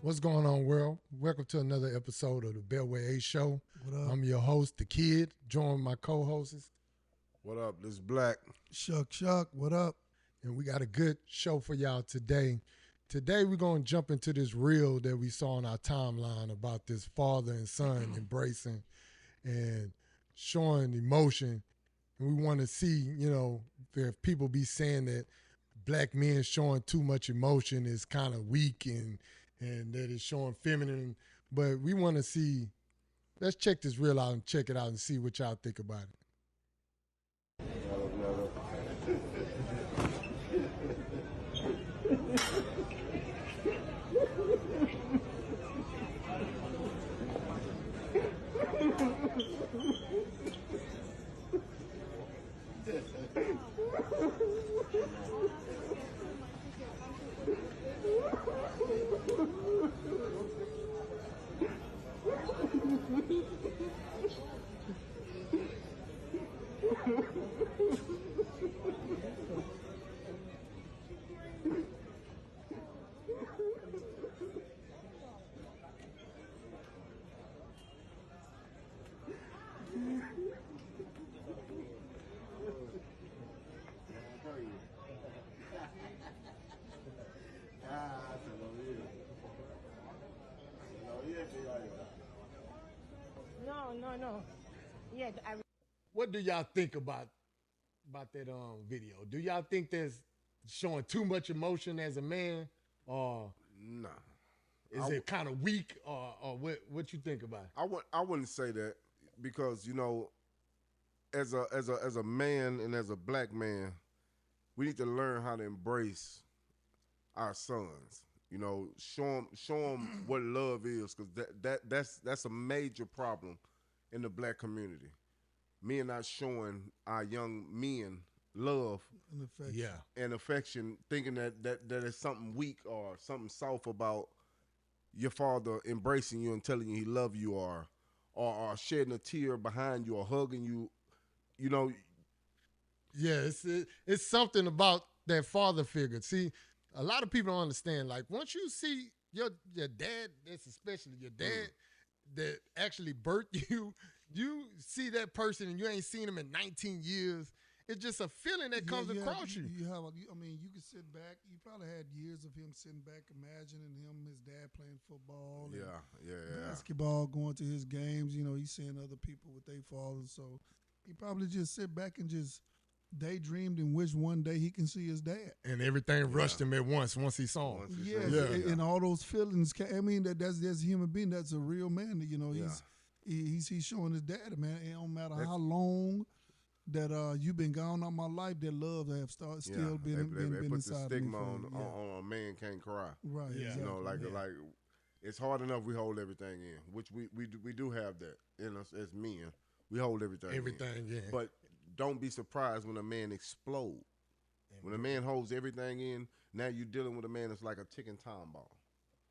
What's going on, world? Welcome to another episode of the Beltway A Show. What up? I'm your host, The Kid, joined my co-hosts. What up? This is Black. Shuck, what up? And we got a good show for y'all today. Today, we're going to jump into this reel that we saw on our timeline about this father and son embracing and showing emotion. And we want to see, if people be saying that black men showing too much emotion is kind of weak and that it's showing feminine. But we want to see, let's check this reel out and check it out and see what y'all think about it. No. Yeah, What do y'all think about that video? Do y'all think that's showing too much emotion as a man, or Nah. is it kind of weak, or what you think about it? I wouldn't say that because as a man and as a black man, we need to learn how to embrace our sons. Show them what love is, because that's a major problem in the black community. Men not showing our young men love And affection. and affection, thinking that is something weak or something soft about your father embracing you and telling you he love you, or shedding a tear behind you, or hugging you. Yeah, it's something about that father figure. See, a lot of people don't understand. Like, once you see your dad, that's especially your dad that actually birthed you, you see that person and you ain't seen him in 19 years. It's just a feeling that comes across you. You can sit back. You probably had years of him sitting back, imagining him, his dad playing football, and basketball, going to his games. He's seeing other people with their fathers, so he probably just sit back and just daydreamed and wished one day he can see his dad. And everything rushed him at once he saw him. And all those feelings. That's a human being. That's a real man. He's showing his dad, man. It don't matter how long that you've been gone all my life, that love have still been put inside the of me. stigma on a man can't cry. Right. Yeah. Exactly. Like it's hard enough we hold everything in, which we do have that in us as men. We hold everything in. Yeah. But don't be surprised when a man explodes. When a man holds everything in, now you're dealing with a man that's like a ticking time bomb.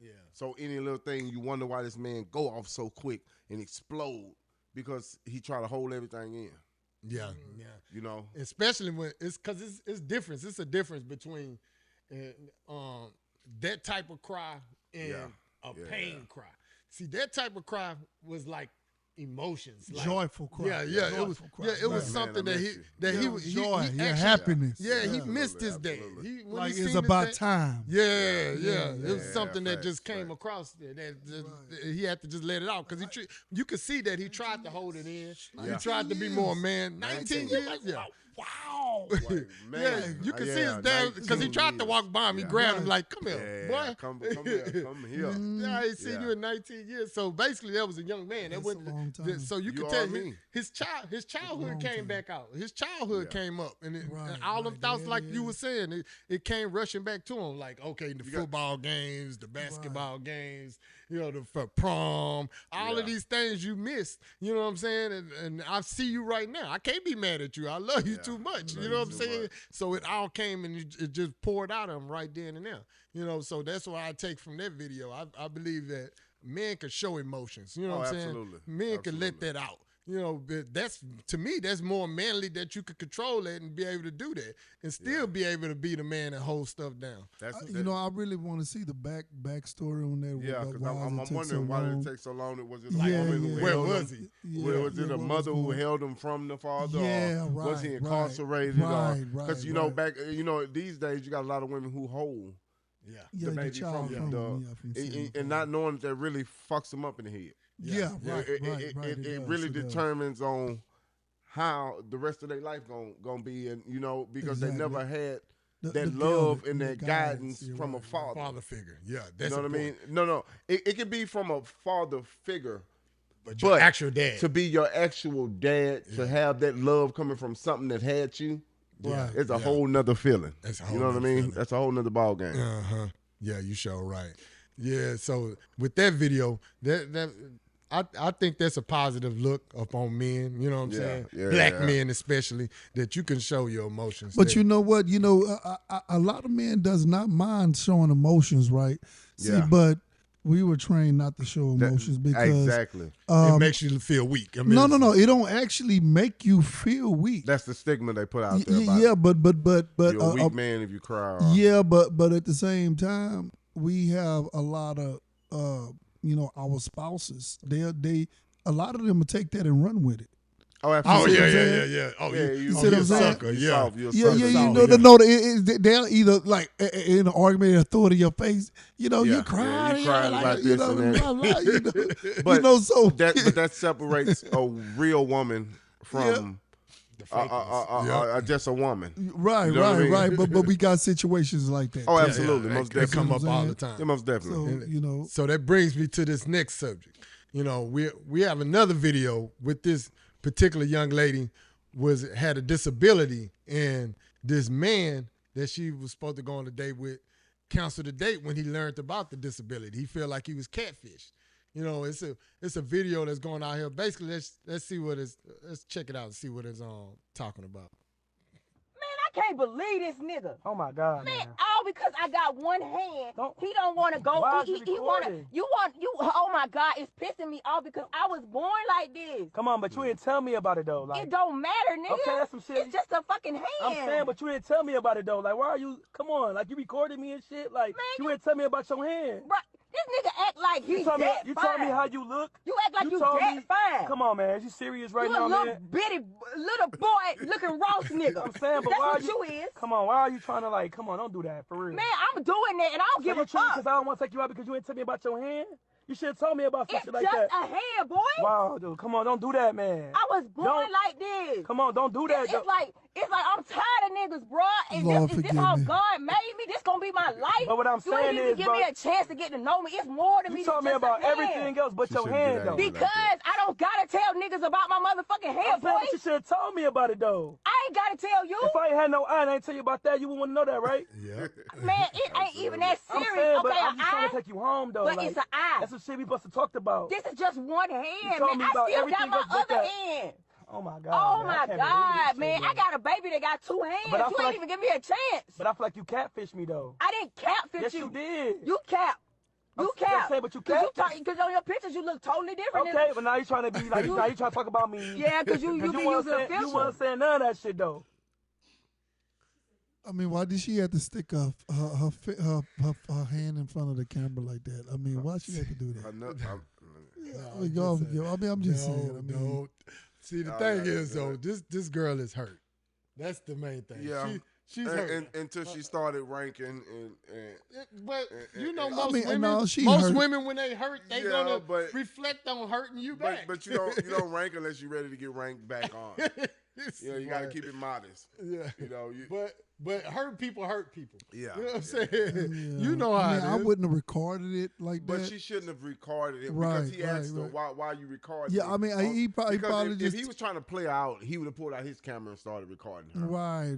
Yeah. So any little thing, you wonder why this man go off so quick and explode, because he try to hold everything in. Yeah. Especially when it's difference. It's a difference between that type of cry and a pain cry. See, that type of cry was like emotions, like, joyful cry. It was something that he was joy, he actually, happiness. he missed his dad. Like it's about time. It was something that just came across there that he had to just let it out, because you could see that he tried to hold it in. He tried to be more man. 19 years. Wow. Man. You can see his dad, because he tried to walk by him. He grabbed him like, come here, boy. Come here. I ain't seen you in 19 years. So basically, that was a young man. That's a long time. So you could tell his childhood came back out. His childhood came up, and all them thoughts, like you were saying, it came rushing back to him. Like, okay, the football games, the basketball games, for prom, all of these things you missed. You know what I'm saying? And I see you right now. I can't be mad at you. I love you too much. You know what I'm saying? Much. So it all came and it just poured out of him right then and there. So that's what I take from that video. I believe that men can show emotions. You know what I'm saying? Absolutely. Men can let that out. You know, that's, to me, that's more manly that you could control that and be able to do that and still be able to be the man that holds stuff down. You know, I really want to see the backstory on that. Yeah, because I'm wondering so why did it take so long? Was it like where was he? Was it a mother who held him from the father? Yeah, or was he incarcerated? Because you know, back these days you got a lot of women who hold the baby from the and not knowing that really fucks them up in the head. It really determines on how the rest of their life gonna be, and you know, because they never had that love and that guidance from a father figure. Yeah, that's, you know what I mean. No, it can be from a father figure, but your actual dad, to be your actual dad, to have that love coming from something that had you. It's a whole nother feeling. You know what I mean? Feeling. That's a whole nother ball game. Yeah, you sure right. Yeah, so with that video, I think that's a positive look upon men, you know what I'm saying? Black men especially, that you can show your emotions. But you know what? You know, a lot of men does not mind showing emotions, right? See, but we were trained not to show emotions because it makes you feel weak. I mean, no, it don't actually make you feel weak. That's the stigma they put out there. Yeah, but you're a weak man if you cry. Yeah, but at the same time, we have a lot of you know, our spouses. A lot of them will take that and run with it. Oh, absolutely. Yeah. Oh, yeah. You see what I'm saying? Sucker. Yeah. They'll either like in an argument throw it in your face. You know, you crying. You crying about this and that. But that separates a real woman from just a woman. Right, you know right. But we got situations like that. Oh, absolutely. Most definitely. They come up all the time. Yeah, most definitely. So, you know. So that brings me to this next subject. You know, we have another video with this particular young lady had a disability, and this man that she was supposed to go on a date with canceled the date when he learned about the disability. He felt like he was catfished. You know, it's a video that's going out here. Basically, let's see what let's check it out and see what it's talking about. I can't believe this nigga. Oh my God, man. All because I got one hand. He don't want to go. Why He want you. Oh my God, it's pissing me off because I was born like this. Come on, but you didn't tell me about it though. Like, it don't matter, nigga. Okay, that's some shit. It's just a fucking hand. I'm saying, but you didn't tell me about it though. Like, why are you? Come on, like you recorded me and shit. Like, man, you didn't tell me about your hand. Bro, this nigga act like he's dead fine. You told me how you look. You act like you dead fine. Come on, man. Is you serious right now, man? You a little bitty little boy looking Ross nigga. I'm saying, but that's why what you is. Come on, why are you trying to like? Come on, don't do that for real. Man, I'm doing that and I don't give a fuck. Because I don't want to take you out because you didn't tell me about your hand. You should have told me about some shit like that. It's just a hand, boy. Wow, dude. Come on, don't do that, man. I was born like this. Come on, don't do that. It's like I'm tired of niggas, bro. And this how God made me. This gonna be my life. But what I'm saying you ain't even give me a chance to get to know me. It's more than me. You told me about everything else but your hand, though. Because I don't gotta tell niggas about my motherfucking hand, boy. But you should have told me about it, though. I ain't gotta tell you. If I ain't had no eye and I ain't tell you about that, you wouldn't want to know that, right? Yeah. Man, it ain't even that serious. I'm saying, but I'm just trying to take you home, though. But it's an eye. That's what shit we supposed to talk about. This is just one hand, man. I still got my other hand. Oh my God. Oh my God, man. I got a baby that got two hands. You ain't even give me a chance. But I feel like you catfished me though. I didn't catfish you. Yes, you did. You cap. You cap. But you cap. Because on your pictures you look totally different. Okay, but now you trying to be like, now you trying to talk about me. Yeah, because you be using a filter. You wasn't saying none of that shit though. I mean, why did she have to stick her hand in front of the camera like that? I mean, why she had to do that? I'm just saying. See, the thing is, though, this girl is hurt. That's the main thing. Yeah. She's hurt. Until she started ranking. But, you know, most women, when they hurt, they going to reflect on hurting you back. But you don't rank unless you're ready to get ranked back on. You got to keep it modest. Yeah. You know, But hurt people hurt people. Yeah. You know what I'm saying? Yeah. You know how it is. I wouldn't have recorded it like that. But she shouldn't have recorded it because he asked her why you recorded it. Yeah, I mean, he probably if he was trying to play out, he would have pulled out his camera and started recording her. Right.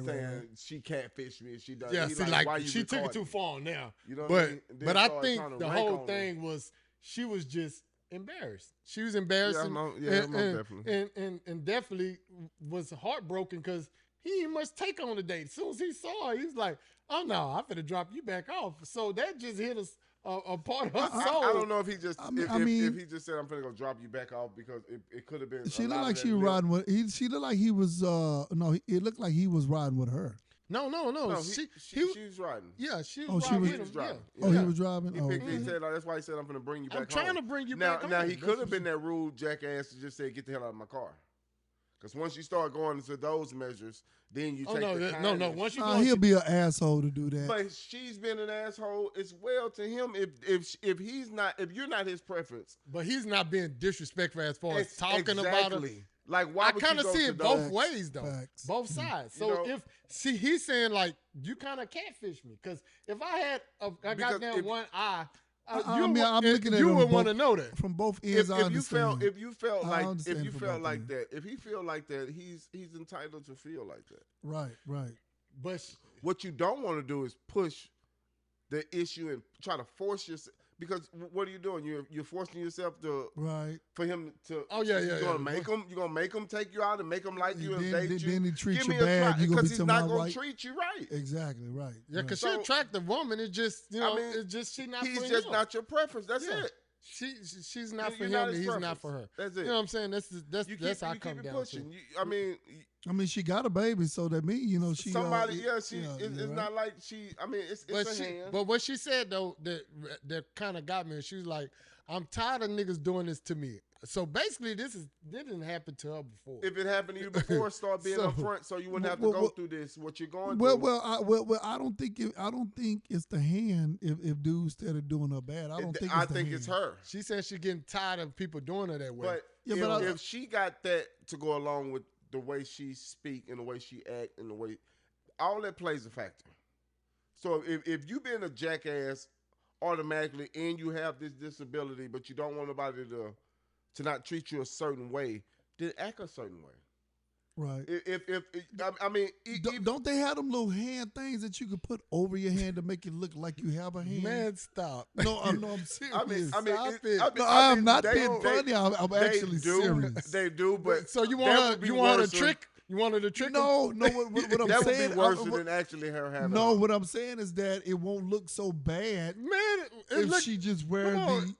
Saying she catfished me and she does. Yeah, see, she took it too far now. You know what I mean? But I think the whole thing was she was just embarrassed. She was embarrassed. Most definitely. And definitely was heartbroken because he must take on the date. As soon as he saw her, he was like, oh no, I'm finna drop you back off. So that just hit a part of her soul. I don't know if he just if he just said I'm finna go drop you back off because it could have been. She looked like she was riding with. She looked like he was. No, it looked like he was riding with her. No, she was riding. Yeah, she was Oh, riding. He was driving. Yeah. Oh, he was driving. He said that's why he said I'm finna bring you back. I'm trying to bring you now, back. Now he could have been that rude jackass to just say get the hell out of my car. Because once you start going into those measures, then you take the kindness. No. Once you he'll be an asshole to do that. But she's been an asshole as well to him if you're not his preference. But he's not being disrespectful as far as talking about her. Like why I kind of see it both ways though, Facts. both sides. So he's saying like you kind of catfish me because if I had a goddamn one eye. I'm looking at you would want to know that from both ends. If you felt like that, if he feel like that, he's entitled to feel like that. Right. But what you don't want to do is push the issue and try to force yourself. Because what are you doing? You're forcing yourself to for him to. Oh yeah. You're gonna make him take you out and make him like you and date you. Then he treat you bad. Because he's not gonna treat you right. Exactly right. Yeah, because she's an attractive woman. It's just it's just she's not. He's just not your preference. That's it. She's not for him. He's not for her. That's it. You know what I'm saying? That's how I come down pushing. to. I mean, she got a baby, so that means she. Somebody, it's not like she. I mean, it's a hand. But what she said though, that kind of got me. She was like, "I'm tired of niggas doing this to me." So basically, this didn't happen to her before. If it happened to you before, start being upfront, so you wouldn't have to go through this. What you're going through. Well, I don't think it's the hand. If dudes started doing her bad, I think it's her. She said she's getting tired of people doing her that way. But if she got that to go along with the way she speak and the way she act and the way all that plays a factor. So if you being a jackass automatically and you have this disability, but you don't want nobody to not treat you a certain way, then act a certain way. Right. Don't they have them little hand things that you can put over your hand to make it look like you have a hand? Man, stop. No, I'm serious. I'm not being funny. I'm actually serious. They do, but so you want her to trick? You wanted to trick? No. What I'm that saying would be worse than actually her having. No, what I'm saying is that it won't look so bad, man. She just wearing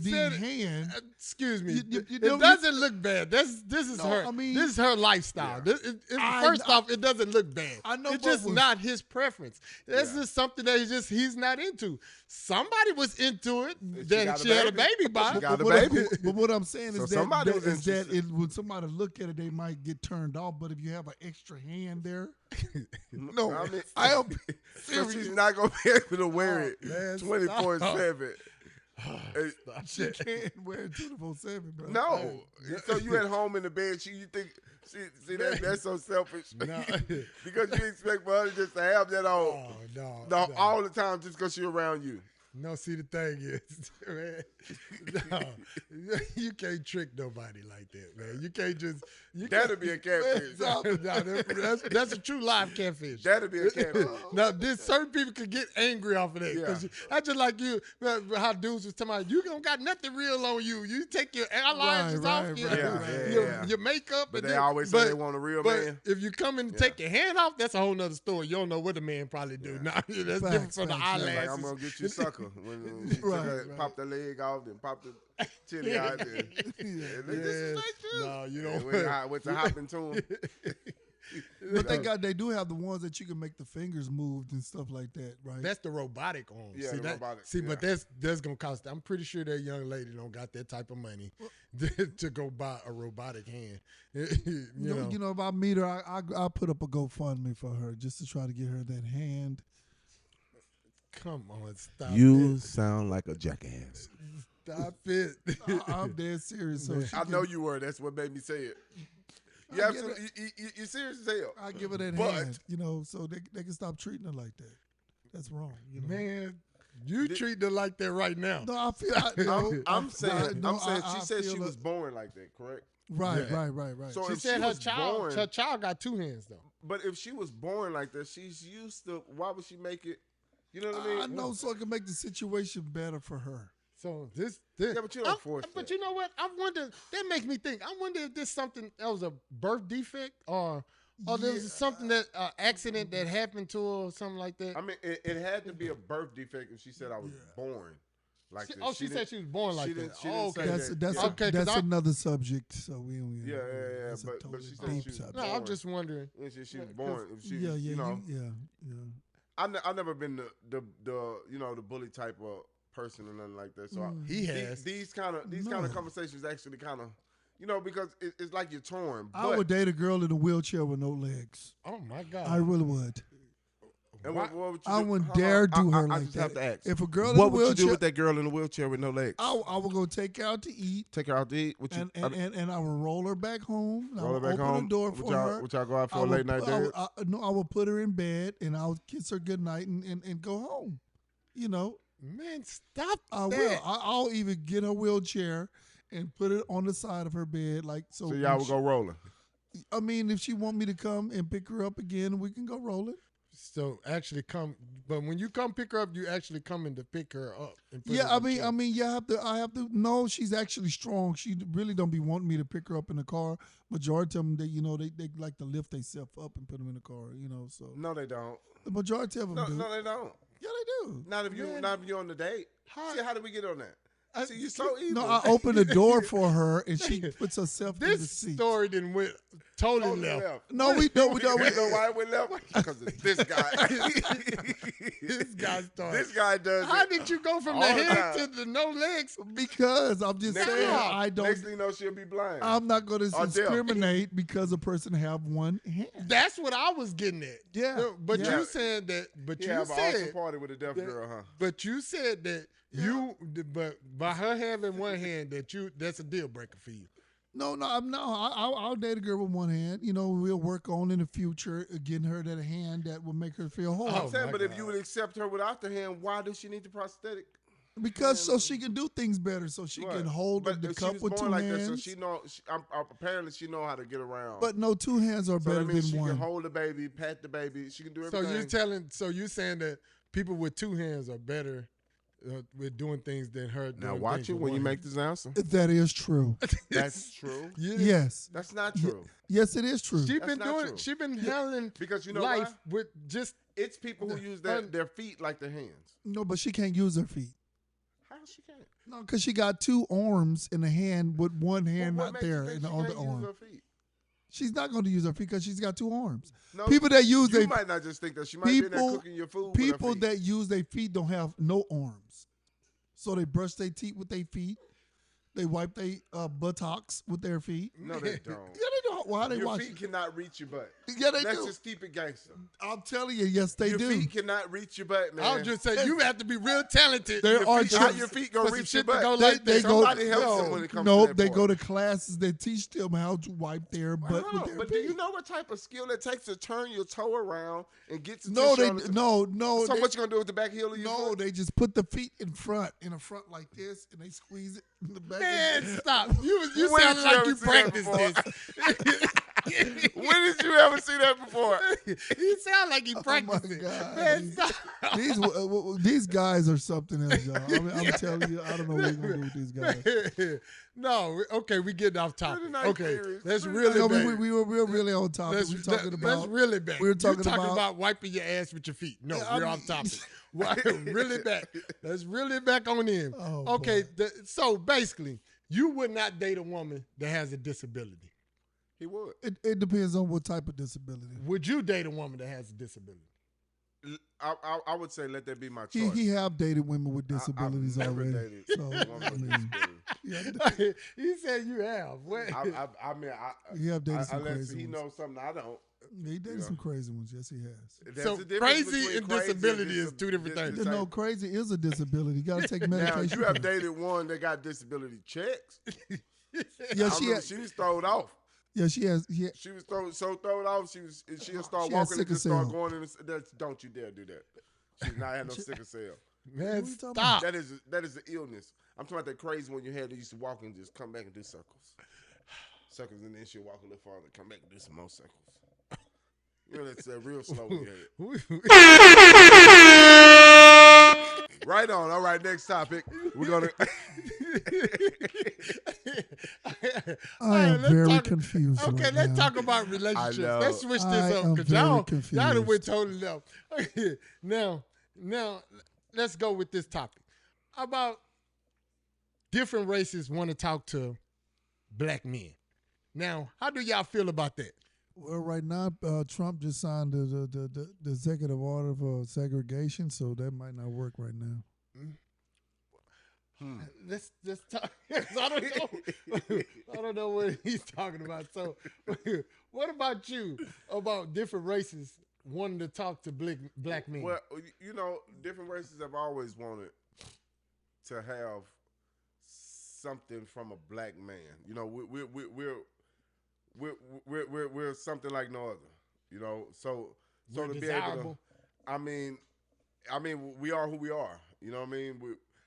the hand. Excuse me. It doesn't look bad. This is her. This is her lifestyle. Yeah. First off, it doesn't look bad. I know it's just not his preference. That's just something that he's not into. Somebody was into it. Then she had a baby by. She got a baby. But what I'm saying is that when somebody look at it, they might get turned off. But if you have an extra hand there, no, I am serious. So she's not gonna be able to wear it 24/7. She can't wear it 24/7, bro. No. So you at home in the bed, you think see that's so selfish. No. Because you expect for her just to have that on no. all the time just because she's around you. No, see the thing is, man, you can't trick nobody like that, man. You can't just. That'd be a catfish. That's a true live catfish. That'd be a catfish. Now, certain people could get angry off of that. Because that's just like you, how dudes was talking about, you don't got nothing real on you. You take your eyelashes off, your makeup. But they always say they want a real man. If you come in and take your hand off, that's a whole nother story. You don't know what the man probably do. Now, that's different from the eyelashes. Like, I'm going to get you sucker. When she pop the leg off, then pop the titty out. This is like you. No, you don't. With the hopping to him. But they do have the ones that you can make the fingers moved and stuff like that, right? That's the robotic arm. Yeah, robotic. But that's gonna cost. I'm pretty sure that young lady don't got that type of money to go buy a robotic hand. You know, if I meet her, I'll put up a GoFundMe for her just to try to get her that hand. Come on, stop. You sound like a jackass. Stop it. I'm dead serious. So I know you were. That's what made me say it. You're serious as hell. I give her that hand, so they can stop treating her like that. That's wrong. Man, you treat her like that right now. No, I feel. I'm saying. She said she was born like that, correct? Right. So she said her child got two hands though. But if she was born like that, she's used to. Why would she make it? You know what I mean? I know, so I can make the situation better for her. So this. Yeah, but you don't force that. But you know what? I wonder. That makes me think. I wonder if this something that was a birth defect or there was something that accident that happened to her or something like that. I mean, it had to be a birth defect if she said I was born. like this. She said she was born like that. Okay, that's another subject. So we don't. Yeah. But she said she was born. No, I'm just wondering. She was born. Yeah. I've never been the bully type of person or nothing like that. So he has these kind of conversations actually kind of. Because it's like you're torn. But I would date a girl in a wheelchair with no legs. Oh my God! I really would. And what would you do? I wouldn't dare do her like that. Have to ask. If a girl in a what would wheelchair, you do with that girl in a wheelchair with no legs? I would go take her out to eat. Take her out to eat. And I would roll her back home. Roll her back home. Open the door for her. Would y'all go out for a late night date? I would put her in bed and I would kiss her goodnight and go home. Man, stop I that. will. I'll even get her wheelchair and put it on the side of her bed, so y'all would go rolling. I mean, if she want me to come and pick her up again, we can go rolling. So actually come, but when you come pick her up, you actually coming to pick her up. And put Yeah, her I in the mean, chair. I have to. No, she's actually strong. She really don't be wanting me to pick her up in the car. Majority of them, they like to lift themselves up and put them in the car. So no, they don't. The majority of them do. No, they don't. Yeah, they do. Not if you're on the date. See, how did we get on that? See, you're so evil. No, I open the door for her and she puts herself in the seat. This story didn't went totally left. No, we don't. You know why it went left? Because of this guy. This guy started. This guy does. How did you go from the head to the no legs? Because I'm just saying, I don't. Next thing you know, she'll be blind. I'm not going to discriminate because a person have one hand. That's what I was getting at. Yeah. But you said that. But you have said an awesome party with a deaf girl, huh? But you said that but by her having one hand, that's a deal breaker for you. No, I'll date a girl with one hand. We'll work on in the future getting her that hand that will make her feel whole. I'm saying, but if you would accept her without the hand, why does she need the prosthetic? Because so she can do things better, so she can hold the cup with two hands. So she know. Apparently, she know how to get around. But no, two hands are better than she one. She can hold the baby, pat the baby. She can do everything. So you're saying that people with two hands are better with doing things than her. Now watch it when you make this answer. That is true. That's true. Yes. That's not true. Yes, it is true. She's been handling because life with just. It's people who use their feet like their hands. No, but she can't use her feet. How she can't? No, because she got two arms in the hand with one hand not there in the other arm. Use her feet? She's not going to use her feet because she's got two arms. No, people that use you might not just think that she might be in there cooking your food. People that use their feet don't have no arms, so they brush their teeth with their feet. They wipe their buttocks with their feet. No, they don't. Yeah, they don't. Why they watch? Your feet cannot reach your butt. Yeah, they do. Let's just keep it gangster. I'm telling you, yes, they do. Your feet cannot reach your butt, man. I'll just say you have to be real talented. How your feet gonna reach your butt? Somebody helps them when it comes to that they part. go to classes that teach them how to wipe their butt with their But feet. do you know what type of skill it takes to turn your toe around and get to No. So what you gonna do with the back heel of your foot? They just put the feet in the front like this, and they squeeze it in the back. Man, stop! You sound like you practiced this. When did you ever see that before? You sound like you practiced it. Man, stop. These guys are something else, y'all. I'm telling you, I don't know what we're gonna do with these guys. No, okay, we getting off topic. Okay, that's we really bad. We were really on topic. That's really bad. We were talking about wiping your ass with your feet. No, we're off topic. Really bad. That's really back on in. Oh, okay, so basically, you would not date a woman that has a disability. He would. It depends on what type of disability. Would you date a woman that has a disability? I would say let that be my choice. He have dated women with disabilities I've never already. dated So, a woman with disability. He said you have. He have dated some unless crazy he ones. knows something I don't. He dated some crazy ones. Yes, he has. So crazy and disability is two different things. No, crazy is a disability. You got to take medication. Now, you have dated one that got disability checks. Yeah, she was thrown off. Yeah, she has. She was so thrown off. She'll start She walking and just start cell. going in. Don't you dare do that. She did not have no sickle cell. Man, stop. That is an illness. I'm talking about that crazy one you had that used to walk and just come back and do circles, and then she'll walk a little farther, come back and do some more circles. You know, that's real slow. Right on. All right, next topic. We're gonna. I am very confused. Okay, right let's now. talk about relationships. I know. Let's switch this up because y'all done went totally left. Okay, now let's go with this topic about different races want to talk to black men. Now, how do y'all feel about that? Well, right now, Trump just signed the executive order for segregation, so that might not work right now. Let's talk. I don't know what he's talking about. So, what about you? About different races wanting to talk to black men? Well, different races have always wanted to have something from a black man. We're something like no other. So we're to desirable. be able to, I mean, we are who we are. You know what I mean?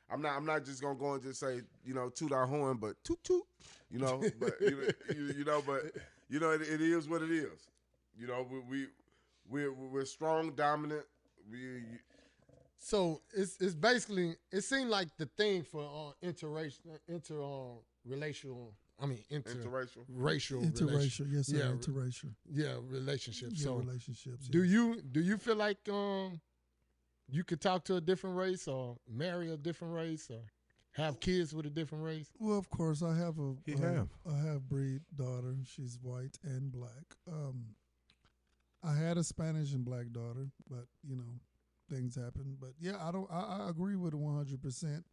I'm not just gonna go and just say, toot our horn, but toot toot. But it is what it is. We're strong, dominant. So it's basically, it seemed like the thing for interracial. Interracial. Yes, sir, interracial. Yeah, relationships. Yeah, so relationships. Do you feel like you could talk to a different race or marry a different race or have kids with a different race? Well, of course, I have a half-breed daughter. She's white and black. I had a Spanish and black daughter, but things happen. But yeah, I agree with it 100%.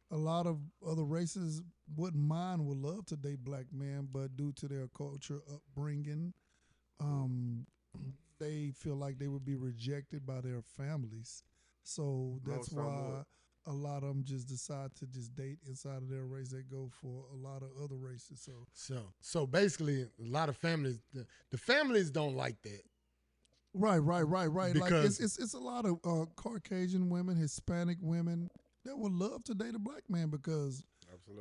A lot of other races would love to date black men, but due to their culture, upbringing, they feel like they would be rejected by their families. So that's why a lot of them just decide to just date inside of their race. They go for a lot of other races. So basically, a lot of families, the families don't like that. Right. Because like it's a lot of Caucasian women, Hispanic women that would love to date a black man because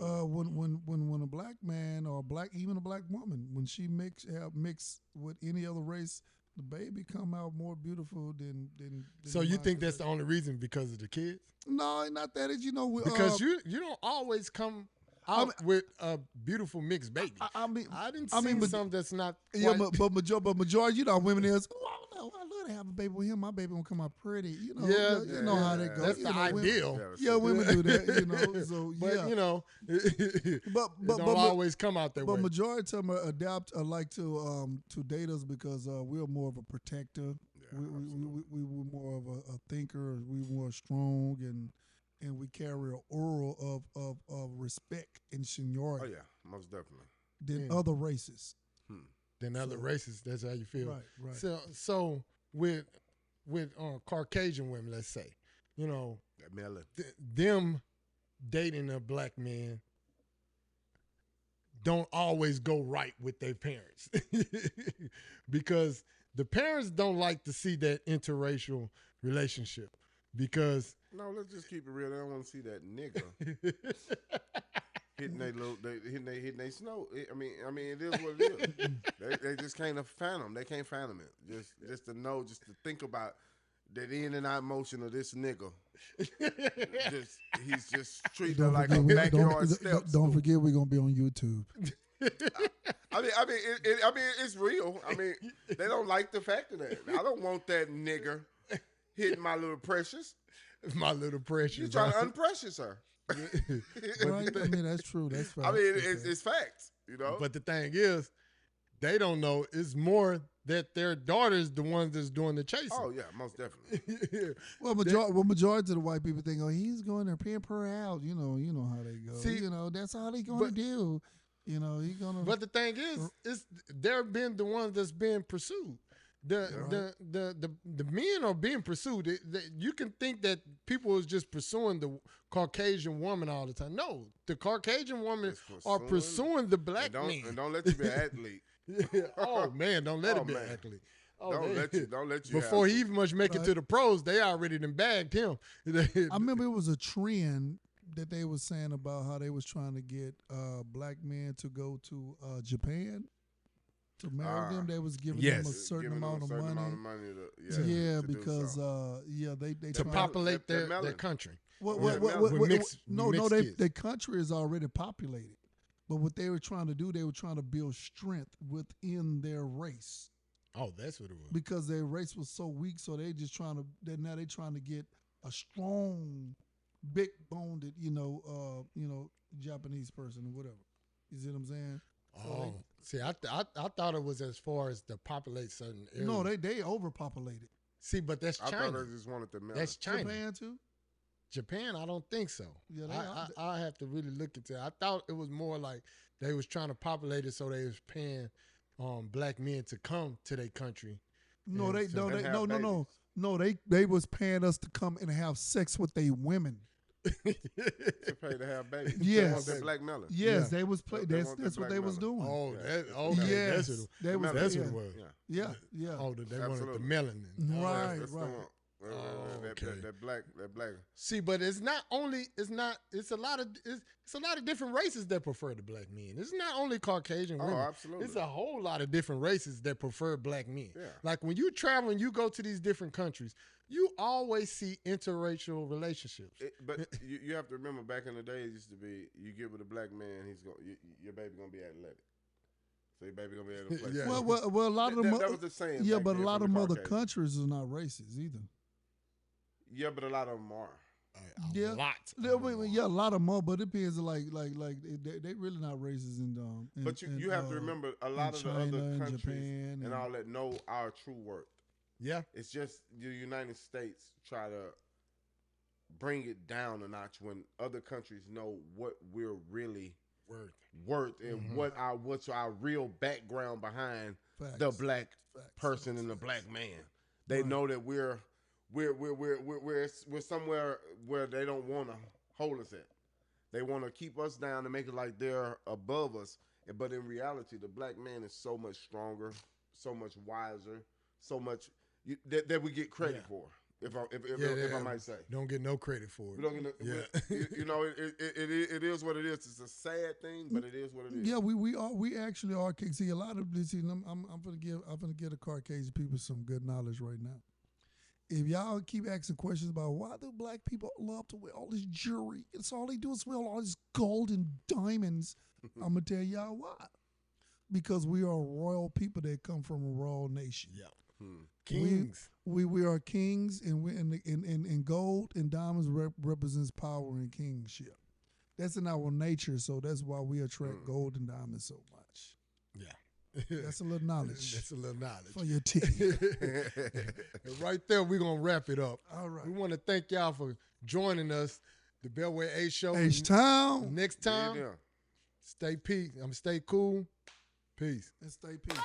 when a black man or even a black woman, when she mix with any other race, the baby come out more beautiful than So you think that's the only reason, because of the kids? No, not that. It's because you don't always come out with a beautiful mixed baby. I didn't see some that's not quite. Yeah, but majority, women is, I love to have a baby with him. My baby gonna come out pretty. You know how that goes. That's the ideal. Women do that. So but don't always come out that way. But majority of them like to date us because we're more of a protector. Yeah, we were more of a thinker. We were more strong and we carry an aura of respect and seniority. Oh yeah, most definitely. Than other races. Other races, that's how you feel. Right. So with Caucasian women, let's say, them dating a black man don't always go right with their parents because the parents don't like to see that interracial relationship because. No, let's just keep it real. They don't want to see that nigga hitting they snow. I mean, it is what it is. They just can't fathom. They can't fathom it. Just to know, just to think about that in and out motion of this nigga. He's just treated like a backyard step. Don't forget, we're gonna be on YouTube. I mean, it's real. I mean, they don't like the fact of that. I don't want that nigga hitting my little precious. My little precious. You trying to unprecious her. Right? I mean, that's true. That's fact. I mean, it's facts, But the thing is, they don't know. It's more that their daughter's the ones that's doing the chasing. Oh, yeah, most definitely. Well, majority of the white people think, he's going there paying per out. You know how they go. See, that's all they going to do. He's going to. But the thing is, they're being the ones that's being pursued. The men are being pursued. You can think that people is just pursuing the Caucasian woman all the time. No, the Caucasian women are pursuing the black man. And don't let you be an athlete. Oh man, don't let him be an athlete. Oh, don't let you. Before he even much make it to the pros, they already done bagged him. I remember it was a trend that they was saying about how they was trying to get black men to go to Japan. To marry them, they was giving them a certain amount of money. Because they to populate their country. Their country is already populated. But what they were trying to do, they were trying to build strength within their race. Oh, that's what it was. Because their race was so weak, so they're trying to get a strong big boned, Japanese person or whatever. You see what I'm saying? See, I thought it was as far as to populate certain areas. No, they overpopulated. See, but that's China. I thought they just wanted to melt. That's China. Japan too? Japan, I don't think so. Yeah, I have to really look into it. I thought it was more like they was trying to populate it, so they was paying black men to come to their country. No, they was paying us to come and have sex with they women. To pay to have babies. Yes, that black melon. Yes, they was play. That's what they was doing. Oh, yes, that's what it was. Yeah. Oh, they wanted the melanin. Right. That black. See, but it's a lot of different races that prefer the black men. It's not only Caucasian women. Oh, absolutely. It's a whole lot of different races that prefer black men. Yeah. Like when you travel and you go to these different countries, you always see interracial relationships. But you have to remember, back in the day, it used to be you get with a black man, your baby gonna be athletic. So your baby gonna be able to play. Yeah. Well, a lot of them. That was the saying. Yeah, but a lot of other countries are not racist either. Yeah, but a lot of them are. A lot of them are, but it depends. Like they really not racist but you have to remember, a lot of China, the other countries Japan, and all that know our true worth. Yeah, it's just the United States try to bring it down a notch when other countries know what we're really worth and what's our real background behind the black person and the black man. They know that we're somewhere where they don't want to hold us at. They want to keep us down and make it like they're above us. But in reality, the black man is so much stronger, so much wiser, so much that we get credit for. If I might say, don't get no credit for it. We don't get it is what it is. It's a sad thing, but it is what it is. Yeah, we actually are. See, a lot of this. I'm gonna give the Caucasian people some good knowledge right now. If y'all keep asking questions about why do black people love to wear all this jewelry, it's all they do is wear all this gold and diamonds. I'm gonna tell y'all why. Because we are royal people that come from a royal nation. Yeah. Kings. We are kings, and gold and diamonds represents power and kingship. That's in our nature, so that's why we attract gold and diamonds so much. Yeah. That's a little knowledge. That's a little knowledge. For your tea. Right there, we're going to wrap it up. All right. We want to thank y'all for joining us, the Beltway H Show. H-Town. Next time, stay cool. Peace. And stay peace.